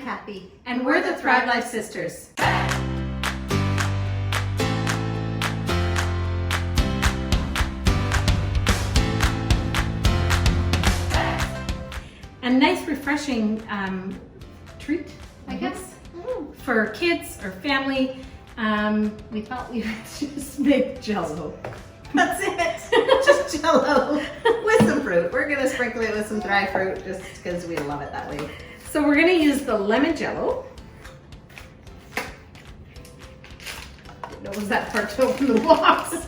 Kathy. And we're the Thrive Life Sisters. A nice refreshing treat, I guess, for kids or family. We thought we would just make Jello. That's it. Just Jello with some fruit. We're gonna sprinkle it with some dry fruit just because we love it that way. So we're gonna use the lemon Jello. What was that part to open the box?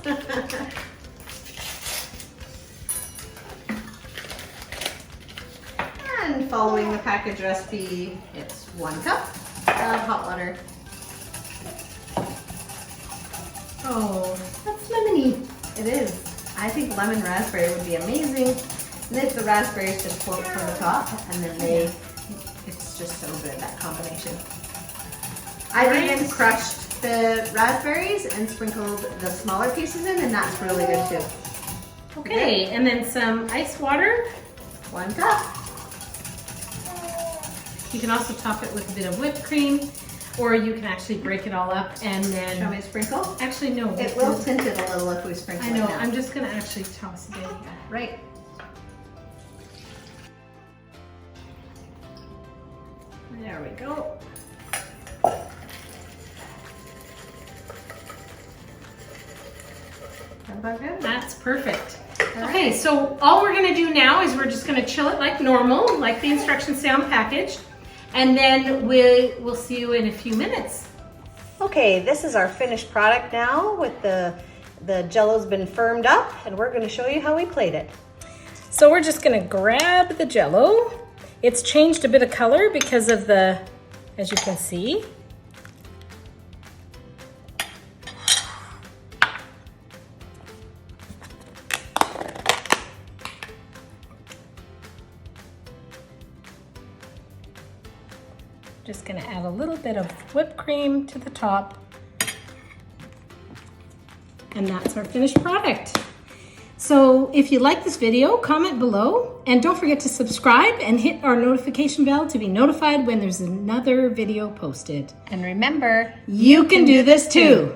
And following the package recipe, it's 1 cup of hot water. Oh, that's lemony. It is. I think lemon raspberry would be amazing. And if the raspberries just float from the top, and then it's just so good, that combination. I've even crushed the raspberries and sprinkled the smaller pieces in, and that's really good too. Okay, and then some ice water. 1 cup. You can also top it with a bit of whipped cream, or you can actually break it all up and then... Shall we sprinkle? Actually, no. It will tint it a little if we sprinkle I know, it now. I'm just gonna actually toss it in here. Right. There we go. That about good? That's perfect. All Okay, right. so all we're gonna do now is we're just gonna chill it like normal, like the instructions say on the package, and then we'll see you in a few minutes. Okay, this is our finished product now with the Jello's been firmed up, and we're gonna show you how we plate it. So we're just gonna grab the Jello. It's changed a bit of color because of the, as you can see. Just gonna add a little bit of whipped cream to the top. And that's our finished product. So if you like this video, comment below, and don't forget to subscribe and hit our notification bell to be notified when there's another video posted. And remember, You can do this too.